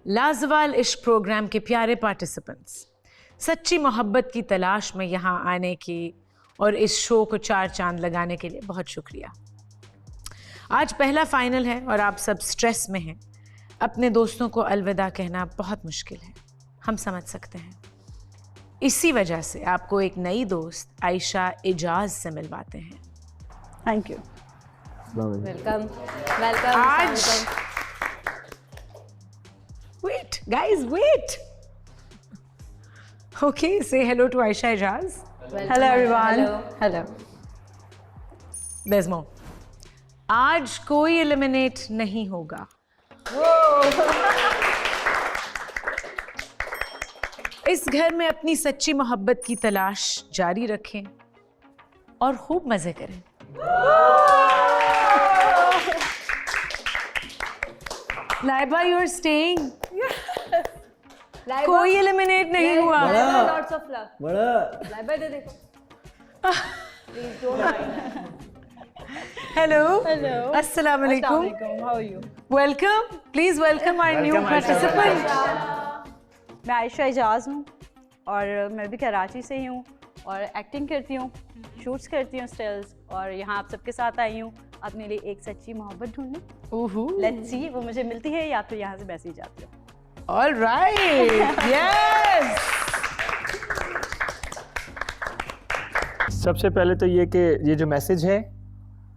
लाजवाल इश्क प्रोग्राम के प्यारे पार्टिसिपेंट्स, सच्ची मोहब्बत की तलाश में यहाँ आने की और इस शो को 4 चांद लगाने के लिए बहुत शुक्रिया। आज पहला फाइनल है और आप सब स्ट्रेस में हैं। अपने दोस्तों को अलविदा कहना बहुत मुश्किल है, हम समझ सकते हैं। इसी वजह से आपको एक नई दोस्त आयशा एजाज से मिलवाते हैं। Thank you. Welcome welcome. आज wait guys wait okay say hello to Aisha Ejaz. Hello everyone. Hello. there's more. आज कोई एलिमिनेट नहीं होगा। इस घर में अपनी सच्ची मोहब्बत की तलाश जारी रखें और खूब मजे करें। Laiba you are staying. कोई एलिमिनेट नहीं हुआ। Lots of love. बड़ा लाइबा दे देखो। Please don't mind. Hello hello. अस्सलाम वालेकुम। How are you? Welcome, please welcome our new participant. मैं आयशा एजाज हूँ और मैं भी कराची से ही हूँ और एक्टिंग करती हूँ, शूट्स करती हूँ, स्टिल्स, और यहाँ आप सबके साथ आई हूँ अपने लिए एक सच्ची मोहब्बत ढूंढने। लेट्स सी वो मुझे मिलती है या फिर यहाँ से वैसे ही जाती है। All right, yes. सबसे पहले तो ये कि ये जो मैसेज है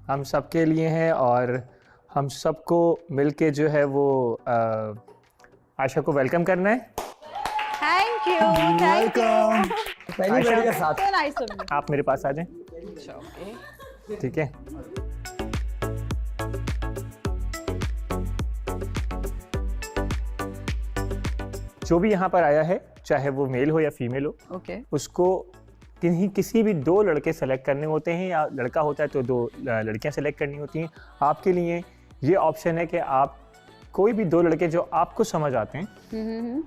हम सबके लिए है और हम सबको मिलके जो है वो आयशा को वेलकम करना है। Thank you. Thank you. पहली बार के साथ So nice of you. आप मेरे पास आ जाएं। ठीक है। जो भी यहाँ पर आया है, चाहे वो मेल हो या फीमेल हो, Okay. उसको किसी भी 2 लड़के सेलेक्ट करने होते हैं या लड़का होता है तो 2 लड़कियाँ सेलेक्ट करनी होती हैं। आपके लिए ये ऑप्शन है कि आप कोई भी 2 लड़के जो आपको समझ आते हैं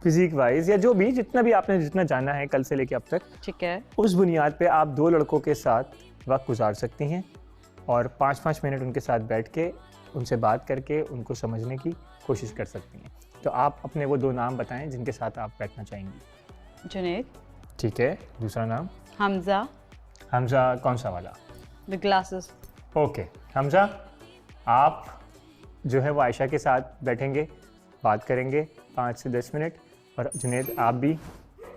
फिजिक वाइज या जो भी जितना जाना है कल से लेके अब तक, ठीक है। उस बुनियाद पे आप 2 लड़कों के साथ वक्त गुजार सकती हैं और 5-5 मिनट उनके साथ बैठ के उनसे बात करके उनको समझने की कोशिश कर सकती हैं। तो आप अपने वो 2 नाम बताएं जिनके साथ आप बैठना चाहेंगी। जुनैद। ठीक है। दूसरा नाम? हमजा। हमजा कौन सा वाला? With glasses. ओके हमजा, आप जो है वो आयशा के साथ बैठेंगे, बात करेंगे 5 से 10 मिनट, और जुनैद आप भी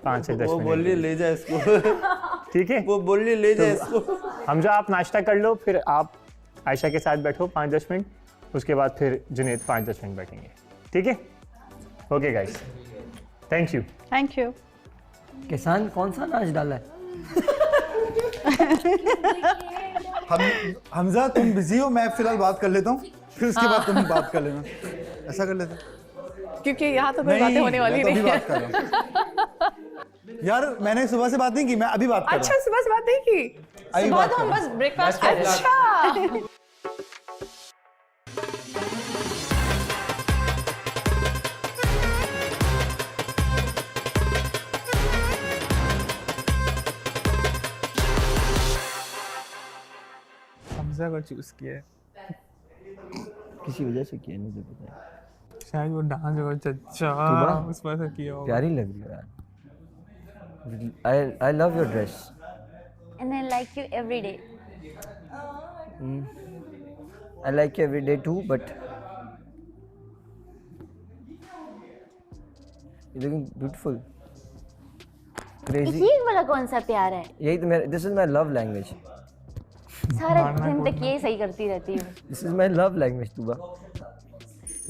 5 से 10 वो मिनट। बोल रही ले जा इसको। ठीक है। वो बोल रही ले जा इसको। हमजा आप नाश्ता कर लो, फिर आप आयशा के साथ बैठो 5-10 मिनट, उसके बाद फिर जुनैद 5-10 मिनट बैठेंगे। ठीक है। Okay guys, thank you. Thank you. किसान कौन सा नाच डाला है? हमजा तुम बिजी हो, मैं फिलहाल बात कर लेता हूँ, फिर उसके बाद तुम बात कर लेना। ऐसा कर लेते हैं? क्योंकि यहाँ तो कोई बातें होने वाली मैं तो नहीं अभी है। बात कर रहा हूँ। यार मैंने सुबह से बात नहीं की, मैं अभी बात कर रहा अच्छा, सुबह से बात नहीं की? अभी सुबह बात तो कर हम रहा बस ब्रेकफास्ट कर रहे थे। अच्छा। हमजा को चूज किया है। किसी वजह से किया नहीं, मुझे पता है। शायद वो डांस बहुत अच्छा उस वजह से किया होगा। प्यारी लग रही है यार। I love your dress. And I like you every day. I like you every day too, but you're looking beautiful. Crazy. ये वाला कौन सा प्यार है? यही तो मेरा, this is my love language. सारे दिन तक यही सही करती रहती हूँ। This is my love language तुबा।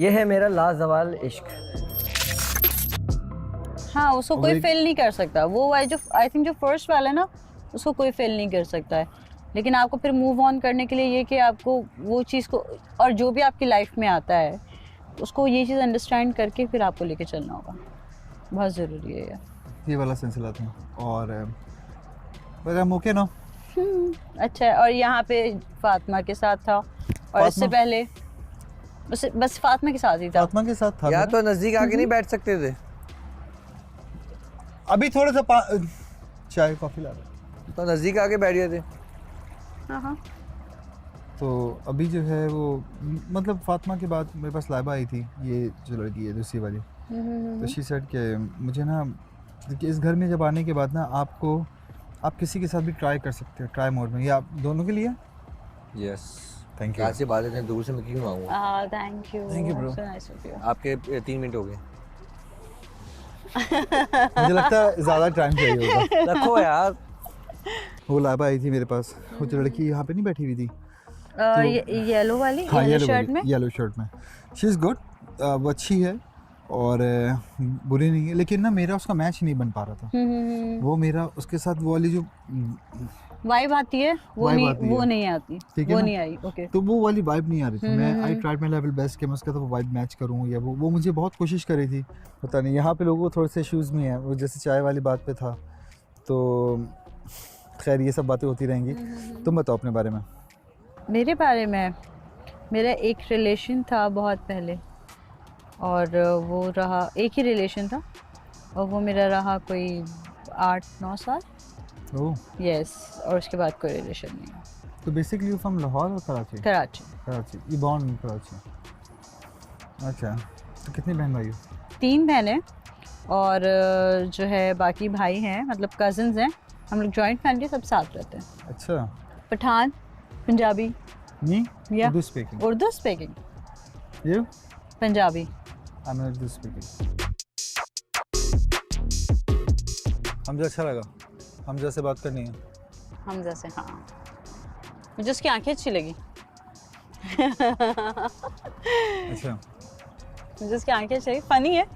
ये है मेरा लाजवाल इश्क। हाँ, उसको कोई फेल नहीं कर सकता। वो जो आई थिंक जो फर्स्ट वाला है ना, उसको कोई फेल नहीं कर सकता है। लेकिन आपको फिर मूव ऑन करने के लिए ये कि आपको वो चीज़ को, और जो भी आपकी लाइफ में आता है उसको ये चीज़ अंडरस्टैंड करके फिर आपको लेके चलना होगा। बहुत ज़रूरी है ये वाला सिलसिला था। और बस ओके नो। अच्छा है। और यहाँ पे फातिमा के साथ था और इससे पहले बस फातिमा के साथ ही था। फातिमा के साथ था या तो नजदीक आके नहीं बैठ सकते थे? अभी थोड़ा सा चाय कॉफी ला रहा। तो नजदीक आके बैठ गए थे। हाँ हाँ। तो अभी जो है वो मतलब फातिमा के बाद मेरे पास लाइबा आई थी, ये जो लड़की है दूसरी वाली। तो शी सेड कि मुझे ना कि इस घर में जब आने के बाद ना आप किसी के साथ भी ट्राई कर सकते हो, ट्राई मोड में। ये आप दोनों के लिए? Yes thank you. आज से बात है, दूर से मैं क्यों आऊँगा? Thank you bro. so nice of you. आपके 3 मिनट हो गए। मुझे लगता है ज़्यादा टाइम चाहिए होगा। रखो यार। वो लाइबा आई थी मेरे पास, वो जो लड़की यहाँ पे नहीं बैठी हुई थी, येलो वाली, हाँ येलो शर्ट में। येलो शर्ट में। शी इज़ गुड, वो अच्छी है और बुरी नहीं है, लेकिन ना मेरा उसका मैच नहीं बन पा रहा था। वो मेरा उसके साथ वो वाली जो वाइब आती है वो Vibe नहीं, आती वो है। नहीं आती, ठीक है वो ना? नहीं आई। ओके, तो वो वाली वाइब नहीं आ रही थी। मैं I tried my level best कि मैं उसका तो वो वाइब मैच करूँ, या वो मुझे बहुत कोशिश करी थी। पता नहीं, यहाँ पे लोगों को थोड़े से इश्यूज़ भी हैं। वो जैसे चाय वाली बात पे था, तो खैर ये सब बातें होती रहेंगी। तुम बताओ अपने बारे में। मेरे बारे में, मेरा एक रिलेशन था बहुत पहले, और वो रहा, एक ही रिलेशन था और वो मेरा रहा कोई 8-9 साल। ओह, यस, और उसके बाद कोई रिलेशन नहीं। तो बेसिकली यू फ्रॉम लाहौर और Karachi? Karachi. Karachi, you born in Karachi. अच्छा, तो कितने बहन भाई हो? 3 बहनें और जो है बाकी भाई हैं, मतलब कज़न्स हैं। हम लोग जॉइंट फैमिली सब साथ रहते हैं। अच्छा, पठान, पंजाबी, मी Yeah. Urdu speaking. Urdu speaking, you? Punjabi. I am Urdu speaking. Hamza अच्छा लगा, हमजा से बात करनी है। हमजा से, हाँ। मुझे उसकी आंखें अच्छी लगी। अच्छा, मुझे उसकी आंखें अच्छी लगी, फनी है।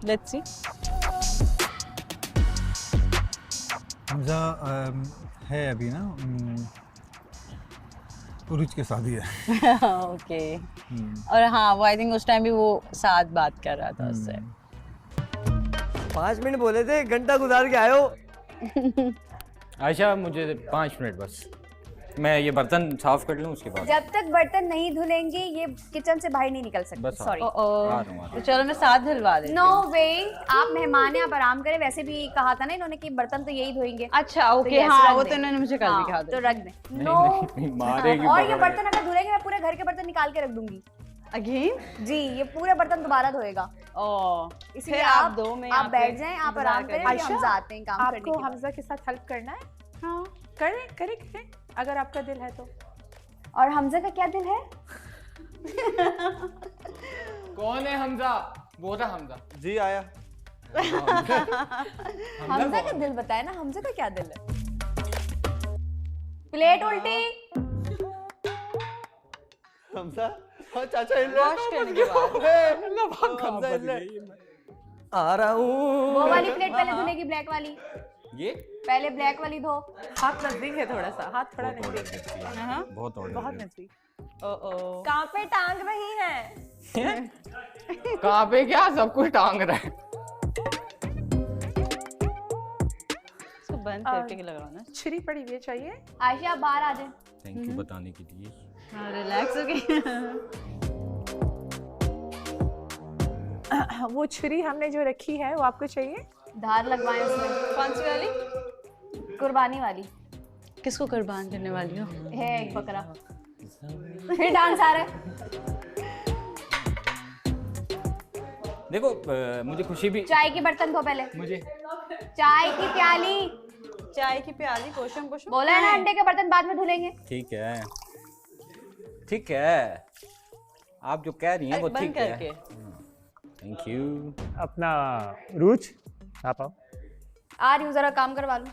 Let's see. हमजा है अभी ना उरुज के शादी है। ओके। और हाँ, वो आई थिंक उस टाइम भी वो साथ बात कर रहा था उससे। 5 मिनट बोले थे, घंटा गुजार के आए हो। आयशा मुझे 5 मिनट बस, मैं ये बर्तन साफ कर लूँ उसके बाद। जब तक बर्तन नहीं धुलेंगे ये किचन से बाहर नहीं निकल सकते। बस, सॉरी। तो चलो मैं साथ धुलवा देती नो हूँ। वे, आप मेहमान हैं, आप आराम करें। वैसे भी कहा था ना इन्होंने कि बर्तन तो यही धोएंगे। अच्छा, ओके, yes, हाँ, रख वो दें। तो इन्होंने मुझे कल भी कहा तो था। रख दें। नो, नहीं, मारेगी और ये पकड़ के। बर्तन अगर धुलेंगे मैं पूरे घर के बर्तन निकाल के रख दूंगी। अगेन? जी, ये पूरे बर्तन दोबारा धोएगा। ओह, इसलिए फिर आप दो में आप बैठ जाएं, आप आराम करें। आयशा, हमजा आते हैं काम करने आपको के बाद। हमजा के साथ हेल्प करना है? हाँ। करें करें करें, अगर आपका दिल है तो। और हमजा का क्या दिल है? कौन है हमजा? वो था हमजा जी आया। हमजा का दिल बताए ना, हमजा का क्या दिल है? प्लेट उल्टी। हमजा, हाँ चाचा हिल वॉश करने के बाद। हमजा हिल रहा है। आ रहा हूँ। वो वाली प्लेट पहले धुलेगी, ब्लैक वाली। ये पहले ब्लैक वाली धो। हाथ नजदीक है, थोड़ा सा हाथ थोड़ा नजदीक, बहुत बहुत नजदीक। ओ, कहाँ पे टांग रही है? कहाँ पे क्या सब कुछ टांग रहा है। इसको बंद करके लग रहा है ना। छुरी पड़ी हुई है, चाहिए? आयशा आप बाहर आ जाए। थैंक यू बताने के लिए। हाँ, रिलैक्स हो गई। वो छुरी हमने जो रखी है वो आपको चाहिए? धार लगवाएं उसमें। कौन सी वाली? कुर्बानी वाली किसको कुर्बान करने वाली हो? है, एक बकरा। फिर डांस आ रहा है। देखो मुझे खुशी भी, चाय की बर्तन धो पहले। मुझे चाय की प्याली। चाय की प्याली, कोशम कोशम। बोला है ना, अंडे के बर्तन बाद में धुलेंगे। ठीक है, ठीक है, आप जो कह रही हैं वो बंद ठीक है। करके। Thank you. अपना रूज आप आओ। आ रही हूँ, जरा काम करवा लूँ।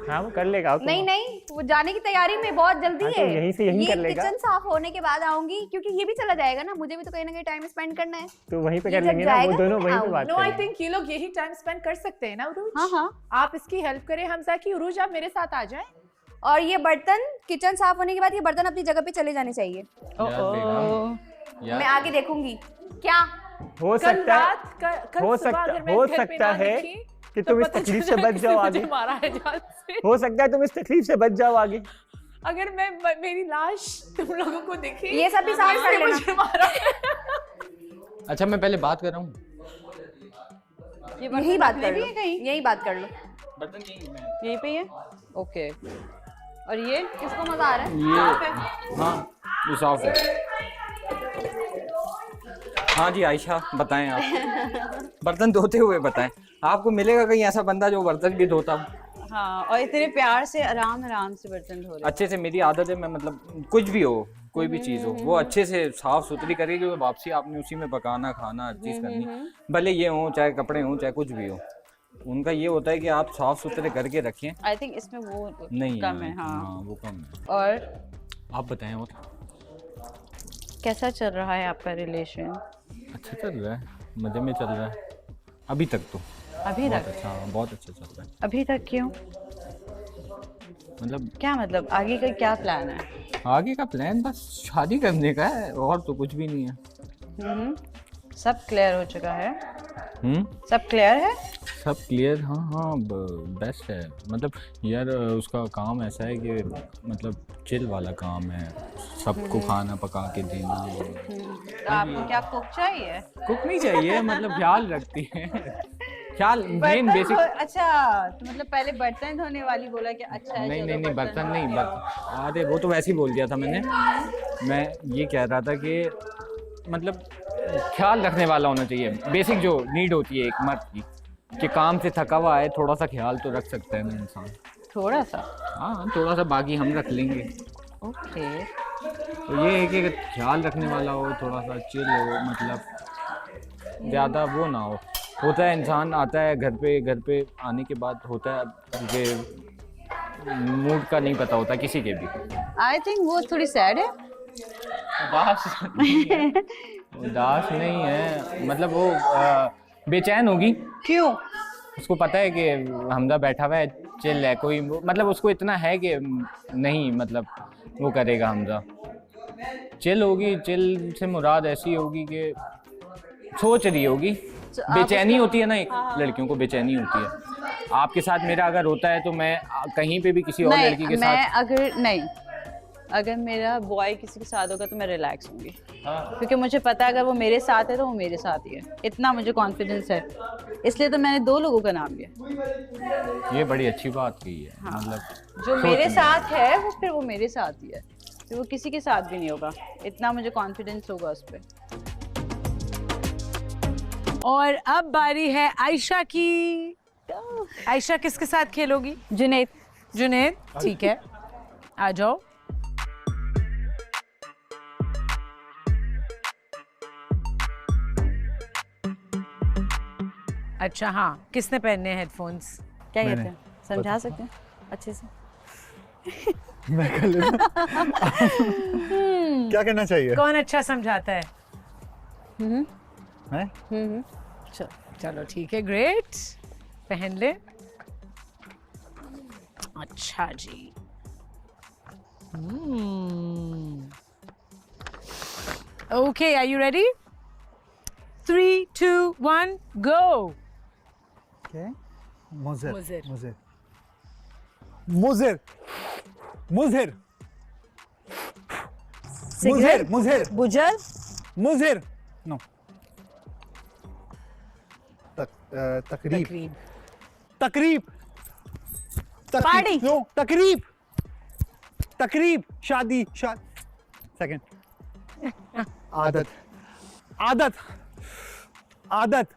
हाँ वो कर लेगा। आओ तुम नहीं आओ। नहीं, वो जाने की तैयारी में बहुत जल्दी हाँ, तो है। यहीं से यहीं ये कर लेगा। किचन साफ होने के बाद आऊंगी, क्योंकि ये भी चला जाएगा ना, मुझे भी तो कहीं ना कहीं टाइम स्पेंड करना है। तो वहीं पे ये कर जब लेंगे ना, वो जाएगा दोनों तो वहीं पे आऊंगी। बात नो, आई करेंगे। थिंक ये लोग यही टाइम स्पेंड कर सकते हैं ना उरूज? हाँ हाँ। आप इसकी हेल्प करें हमजा की। उरूज आप मेरे साथ आ जाएं। और ये बर्तन किचन साफ होने के बाद ये बर्तन अपनी जगह पे चले जाने चाहिए। मैं आगे देखूंगी क्या। हो कल सकता है, रात कल हो सुबह सकता अगर मैं हो घर पे सकता ना है दिखी, कि तो तुम इस पता तकलीफ चल से जाएगा बच जाओ किसी आगे। मुझे मारा है जान से। हो सकता है तुम इस तकलीफ से बच जाओ आगे। अगर मैं मेरी लाश तुम लोगों को दिखी, ये सब भी साफ कर किसी ने लेना। मुझे मारा है। अच्छा मैं पहले बात कर रहा हूँ। यही बात कर लो, यही बात कर लो। बर्तन यहीं में। यहीं पे ही है? ओके। और ये किसको मजा आ रहा है? ये हाँ, ये साफ है। हाँ जी आयशा बताएं आप, बर्तन धोते हुए बताएं। आपको मिलेगा कहीं ऐसा बंदा जो बर्तन भी धोता हो? हाँ, और इतने प्यार से आराम आराम से बर्तन धो रहे हैं। अच्छे से, मेरी आदत है, मैं मतलब कुछ भी हो, कोई भी चीज़ हो, वो अच्छे से साफ सुथरी करेगी, वापसी आपने उसी में पकाना खाना हर चीज़ करनी, भले ये हो चाहे कपड़े हों चाहे कुछ भी हो। उनका ये होता है कि आप साफ सुथरे करके रखें। आई थिंक इसमें वो नहीं कम है। हाँ, वो कम है। और आप बताएं और कैसा चल रहा है आपका रिलेशन? अच्छा चल रहा है, मजे में चल रहा है अभी तक तो। अभी बहुत तक? अच्छा, बहुत अच्छा चल रहा है। अभी तक क्यों? मतलब क्या मतलब आगे का क्या प्लान है? आगे का प्लान बस शादी करने का है, और तो कुछ भी नहीं है। सब क्लियर हो चुका है? हम्म, सब क्लियर है? सब क्लियर। हाँ हाँ, बेस्ट है। मतलब यार उसका काम ऐसा है कि मतलब चिल वाला काम है, सबको खाना पका के देना। तो आपको क्या कुक चाहिए? कुक नहीं चाहिए, मतलब ख्याल रखती है। ख्याल मेन बेसिक। अच्छा, तो मतलब पहले बर्तन धोने वाली बोला कि अच्छा है, नहीं चलो नहीं नहीं, बर्तन नहीं, अरे वो तो वैसे ही बोल दिया था मैंने। मैं ये कह रहा था कि मतलब ख्याल रखने वाला होना चाहिए। बेसिक जो नीड होती है एक मर्द की, कि काम से थका हुआ है, थोड़ा सा ख्याल तो रख सकता है ना इंसान। थोड़ा सा? हाँ थोड़ा सा, बाकी हम रख लेंगे। ओके। तो ये है कि ख्याल रखने वाला हो, थोड़ा सा चिल हो, मतलब ज़्यादा वो ना हो। होता है इंसान आता है घर पे आने के बाद होता है कि मूड का नहीं पता होता किसी के भी। आई थिंक वो थोड़ी सैड है। उदास नहीं है, मतलब वो बेचैन होगी। क्यों? उसको पता है कि हमजा बैठा हुआ है, चिल है, कोई मतलब उसको इतना है कि नहीं मतलब वो करेगा हमजा। चिल होगी, चिल से मुराद ऐसी होगी कि सोच रही होगी। बेचैनी होती है ना, एक लड़कियों को बेचैनी होती है। आपके साथ मेरा अगर होता है तो मैं कहीं पे भी किसी और लड़की के साथ, अगर मेरा बॉय किसी के साथ होगा तो मैं रिलैक्स होंगी। क्योंकि मुझे पता है अगर वो मेरे साथ है तो वो मेरे साथ ही है, इतना मुझे कॉन्फिडेंस है। इसलिए तो मैंने 2 लोगों का नाम लिया। ये बड़ी अच्छी बात की है। हाँ। मतलब जो मेरे साथ है वो फिर वो मेरे साथ ही है, फिर वो किसी के साथ भी नहीं होगा, इतना मुझे कॉन्फिडेंस होगा उस पर। और अब बारी है आयशा की। आयशा किसके साथ खेलोगी? जुनैद। जुनैद, ठीक है, आ जाओ। अच्छा हाँ, किसने पहनने हैं हेडफोन्स? क्या कहते हैं, समझा सकते हैं अच्छे से? मैं कर लेता। क्या करना चाहिए? कौन अच्छा समझाता है? मैं? चलो ठीक है, ग्रेट, पहन ले। अच्छा जी। Okay, are you ready? 3, 2, 1, go. क्या? मुज़िर। मुज़िर। मुज़िर। मुज़िर। मुज़िर। मुज़िर। मुज़िर। बुजर। मुज़िर। नो। तकरीब। तकरीब। तकरीब। पार्टी। नो, तकरीब। तकरीब, शादी, सेकंड। आदत। आदत। आदत।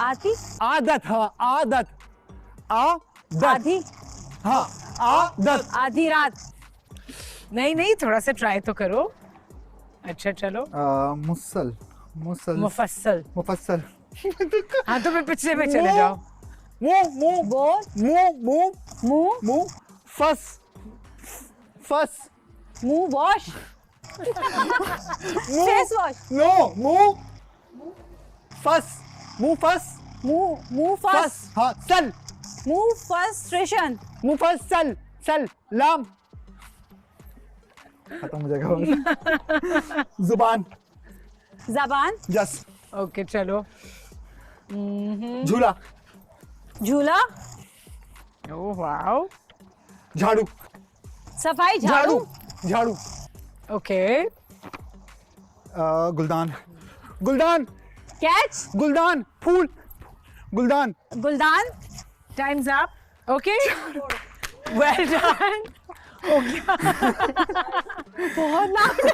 आती। आदत, हाँ, आदत। आदत। आधी। हाँ, आदत। आधी रात। नहीं, थोड़ा सा ट्राई तो करो। अच्छा चलो। मुसल। मुफस्सल। मुफस्सल। हाँ तो फिर पिछले में चले जाओ। मुंह। बोल। मुंह। फस। मुंह वॉश। Face wash. नो, मुंह। फस। मुंह फस। हाँ, सल। मुंह फ्रस्ट्रेशन। मुंह फस, सल, लाम। खत्म हो जाएगा। जुबान। जबान। यस। ओके चलो। झूला। झूला। Oh wow. झाड़ू। सफाई। झाड़ू। झाड़ू। ओके। गुलदान। कैच। गुलदान। फूल। गुलदान। Times up. Okay, well done. हो गया। बहुत लाउड है।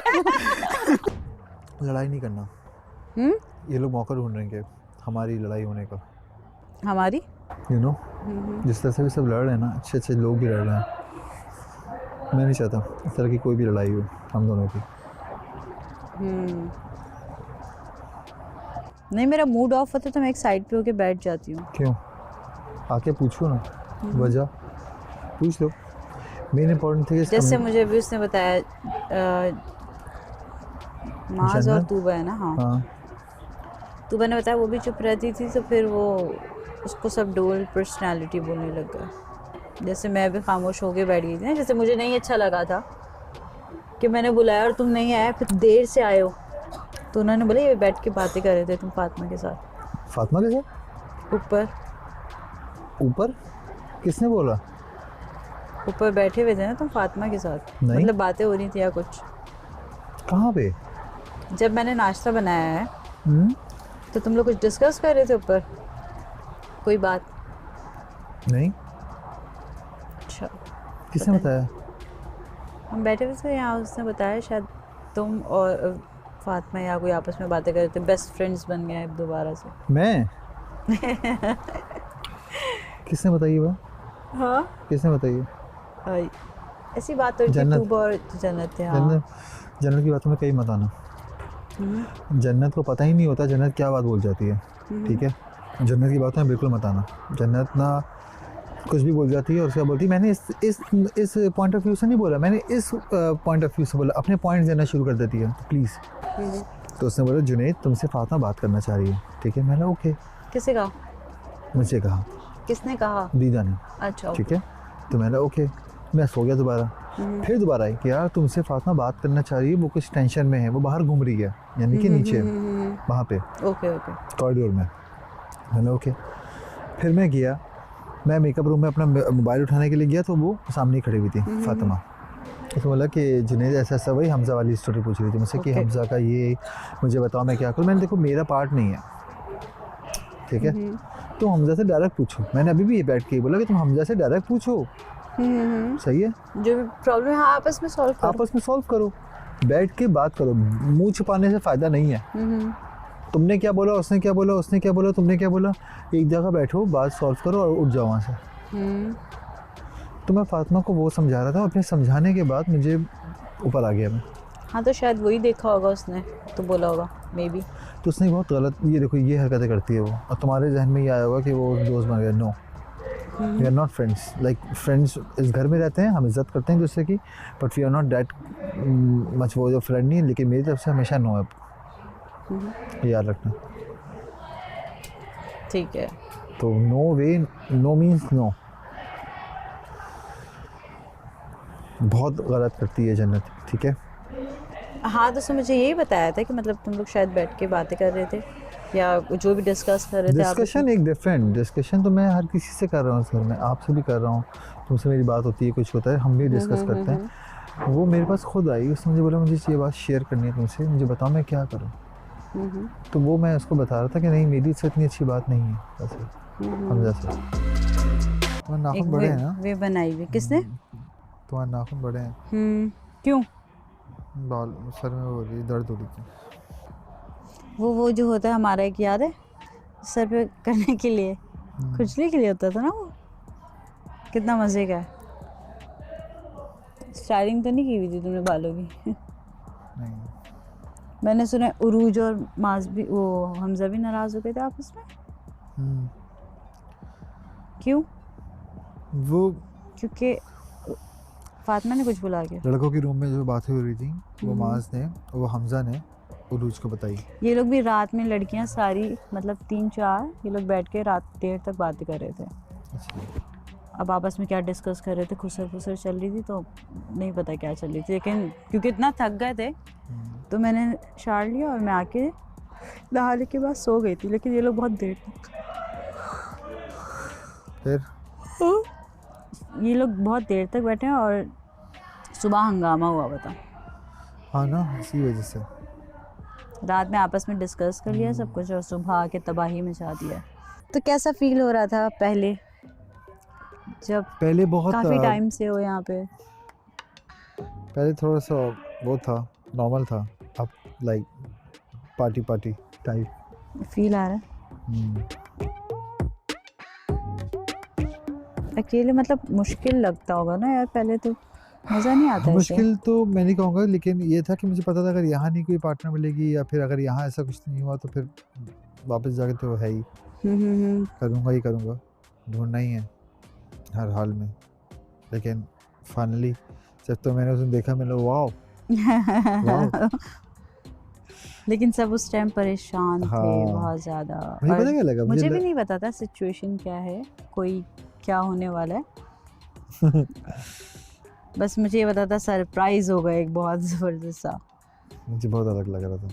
लड़ाई नहीं करना। ये लोग मौका ढूंढ रहे हैं हमारी लड़ाई होने का। हमारी यू नो जिस तरह से भी सब लड़ रहे हैं ना, अच्छे अच्छे लोग भी लड़ रहे हैं, मैं नहीं चाहता इस तरह की कोई भी लड़ाई हो हम दोनों की। नहीं, मेरा मूड ऑफ होता है तो मैं एक साइड पे होके बैठ जाती हूँ। क्यों? आके पूछो ना, वजह पूछ लो। मेन इम्पोर्टेंट थी जैसे मुझे भी उसने बताया माज और तूबा है ना। हाँ, तूबा ने बताया वो भी चुप रहती थी तो फिर वो उसको सब डबल पर्सनालिटी बोलने लग गया। जैसे मैं भी खामोश होके बैठ गई थी ना, जैसे मुझे नहीं अच्छा लगा था कि मैंने बुलाया और तुम नहीं आए, फिर देर से आए हो, तो उन्होंने बोला ये बैठ के बातें कर रहे थे तुम फातिमा के साथ। फातिमा के साथ? ऊपर किसने बोला? ऊपर बैठे हुए थे ना तुम फातिमा के साथ। नहीं। मतलब बातें हो रही थी या कुछ? कहाँ पे? जब मैंने नाश्ता बनाया है तो तुम लोग कुछ डिस्कस कर रहे थे ऊपर, कोई बात? नहीं। अच्छा, किसने बताया? हम बैठे हुए थे यहाँ, उसने बताया शायद तुम और फातिमा या कोई आपस में बातें कर रहे थे, बेस्ट फ्रेंड्स बन गए हैं दोबारा से। मैं? किसने बताई वो? हाँ, किसने बताई? ऐसी बात हो रही थी तूबा और जन्नत थे। हाँ, जन्नत की बातों में कहीं मत आना। जन्नत को पता ही नहीं होता जन्नत क्या बात बोल जाती है, ठीक है? जन्नत की बातों में बिल्कुल मत आना। जन्नत ना कुछ भी बोल जाती है और उसका बोलती है मैंने इस पॉइंट ऑफ व्यू से नहीं बोला, मैंने इस पॉइंट ऑफ व्यू से बोला, अपने पॉइंट देना शुरू कर देती है। तो प्लीज़। तो उसने बोला जुनैद तुमसे फातिमा बात करना चाह रही है, ठीक है? मैंने ओके। किससे कहा? मुझे कहा। किसने कहा? दीदा ने। अच्छा, ठीक है, तो मैंने ओके। मैं सो गया दोबारा। फिर दोबारा आई कि यार तुमसे फातिमा बात करना चाह रही है, वो कुछ टेंशन में है, वो बाहर घूम रही है, यानी कि नीचे वहाँ पे ओके कॉरिडोर में। मैंने ओके। फिर मैं गया, मैं मेकअप रूम में अपना मोबाइल उठाने के लिए गया तो वो सामने ही खड़ी हुई थी फातिमा। उसने बोला कि जुनैद ऐसा ऐसा, वही हमज़ा वाली स्टोरी पूछ रही थी मुझसे कि हमज़ा का ये, मुझे बताओ मैं क्या करूँ। मैंने देखो मेरा पार्ट नहीं है, ठीक है? तो हमज़ा से डायरेक्ट पूछो। मैंने अभी भी ये बैठ के बोला कि तुम हमज़ा से डायरेक्ट पूछो, सही है? जो भी प्रॉब्लम है आपस में सॉल्व करो। बैठ के बात करो, मुंह छुपाने से फ़ायदा नहीं है। तुमने क्या बोला, उसने क्या बोला, उसने क्या बोला, तुमने क्या बोला, एक जगह बैठो, बात सॉल्व करो और उठ जाओ वहाँ से। तो मैं फातिमा को वो समझा रहा था, अपने समझाने के बाद मुझे ऊपर आ गया मैं। हाँ, तो शायद वही देखा होगा उसने तो बोला होगा मे बी। तो उसने बहुत गलत, ये देखो ये हरकतें करती है वो, और तुम्हारे जहन में ये आया होगा कि वो दोस्त बन गया। No, we are not friends. Like friends इस घर में रहते हैं, हम इज्जत करते हैं दूसरे की, but we are not that much वो जो फ्रेंड नहीं है। लेकिन मेरी तरफ से हमेशा नो है, याद रखना, ठीक है? तो नो वे, नो मीन्स नो। बहुत गलत करती है जन्नत, ठीक है? हाँ, तो उसने मुझे यही बताया था कि मतलब तुम लोग शायद बैठ के बातें कर रहे थे या जो भी डिस्कस कर रहे थे। डिस्कशन एक डिफरेंट डिस्कशन तो मैं हर किसी से कर रहा हूँ सर, मैं आपसे भी कर रहा हूँ, तुमसे मेरी बात होती है, कुछ होता है हम भी डिस्कस करते हैं। वो मेरे पास खुद आई, उसने मुझे बोला मुझे ये बात शेयर करनी है तुमसे, मुझे बताओ मैं क्या करूँ। तो वो मैं उसको बता रहा था कि नहीं मेरी से इतनी अच्छी बात नहीं है वैसे हमजा से। तुम्हारे नाखून बड़े हैं ना? वे बनाई हुई किसने? तुम्हारे नाखून बड़े हैं। क्यों? बाल सर में हो रही दर्द हो रही थी। वो जो होता है हमारा, एक याद है सर पे करने के लिए, खुजली के लिए होता था ना वो, कितना मज़े का है। स्टाइलिंग तो नहीं की हुई थी तुमने बालों की? नहीं। मैंने सुना उरूज और माज भी, वो हमजा भी नाराज़ हो गए थे आपस में। क्यों? वो क्योंकि फातिमा ने कुछ बुला के लड़कों के रूम में जो बातें हो रही थी वो माज ने, वो हमजा ने उरूज को बताई। ये लोग भी रात में, लड़कियां सारी मतलब 3-4 ये लोग बैठ के रात देर तक बातें कर रहे थे। अब आपस में क्या डिस्कस कर रहे थे, खुसर फुसर चल रही थी, तो नहीं पता क्या चल रही थी, लेकिन क्योंकि इतना थक गए थे तो मैंने शार लिया और मैं आके नहाने के बाद सो गई थी। लेकिन ये लोग बहुत देर तक, फिर ये लोग बहुत देर तक बैठे हैं और सुबह हंगामा हुआ, बता। हाँ ना, इसी वजह से रात में आपस में डिस्कस कर लिया सब कुछ और सुबह आके तबाही मचा दिया। तो कैसा फील हो रहा था पहले, जब पहले बहुत काफ़ी टाइम से हो यहाँ पे? पहले थोड़ा सा वो था, नॉर्मल था, अब लाइक पार्टी टाइप। फील आ रहा है। अकेले मतलब मुश्किल लगता होगा ना यार, पहले तो मज़ा नहीं आता ऐसे। मुश्किल तो मैं नहीं कहूँगा, लेकिन ये था कि मुझे पता था अगर यहाँ नहीं कोई पार्टनर मिलेगी या फिर अगर यहाँ ऐसा कुछ नहीं हुआ तो फिर वापस जाके तो है ही, करूँगा ही करूँगा, ढूंढना ही है हर हाल में। लेकिन फाइनली जब तो मैंने उसने देखा, मैंने वाओ वाओ। लेकिन सब उस टाइम परेशान थे हाँ। बहुत ज़्यादा। मुझे और पता क्या लगा, मुझे भी नहीं पता था सिचुएशन क्या है, कोई क्या होने वाला है। बस मुझे ये पता था सरप्राइज होगा एक बहुत ज़बरदस्त सा। मुझे बहुत अलग लग रहा था।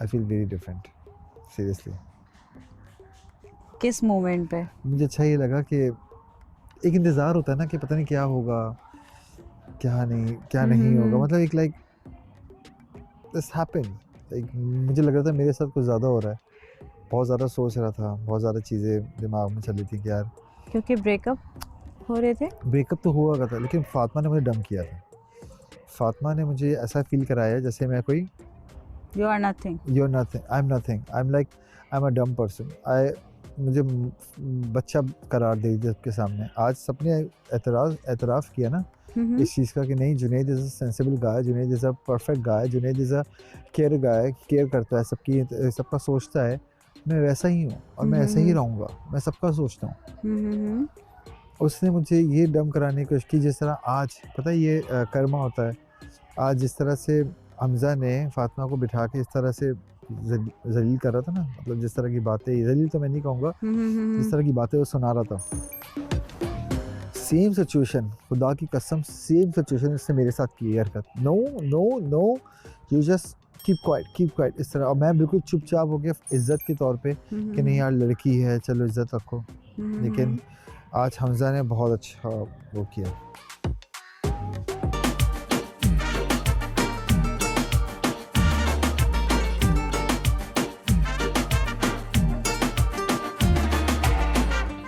I feel very different seriously. किस मोमेंट पे? मुझे अच्छा ये लगा कि एक इंतज़ार होता है ना कि पता नहीं क्या होगा, क्या नहीं होगा, मतलब एक लाइक दिस हैपेंड, लाइक मुझे लग रहा था मेरे साथ कुछ ज़्यादा हो रहा है। बहुत ज़्यादा सोच रहा था, बहुत ज़्यादा चीज़ें दिमाग में चल रही थी कि यार, क्योंकि ब्रेकअप हो रहे थे। ब्रेकअप तो हुआ था, लेकिन फातिमा ने मुझे डंप किया था। फातिमा ने मुझे ऐसा फील कराया जैसे मैं कोई you are nothing, I am nothing, I am like I am a dumb person. मुझे बच्चा करार दे दिया सबके सामने। आज सबने एतराफ़ किया ना इस चीज़ का कि नहीं, Junaid is a sensible guy, Junaid is a perfect guy, Junaid is a care guy, care करता है सबका सोचता है। मैं वैसा ही हूँ और मैं ऐसा ही रहूँगा, मैं सबका सोचता हूँ। उसने मुझे ये डम कराने की कोशिश की जिस तरह आज पता है ये कर्मा होता है। आज जिस तरह से हमज़ा ने फातिमा को बिठा के इस तरह से जलील कर रहा था ना, मतलब जिस तरह की बातें, जलील तो मैं नहीं कहूँगा, जिस तरह की बातें वो सुना रहा था, सेम सिचुएशन, खुदा की कसम सेम सिचुएशन इसने मेरे साथ की हरकत। No no no, you just keep quiet इस तरह। और मैं बिल्कुल चुपचाप हो गया इज़्ज़त के तौर पे कि नहीं यार लड़की है, चलो इज़्ज़त रखो। लेकिन आज हमज़ा ने बहुत अच्छा वो किया।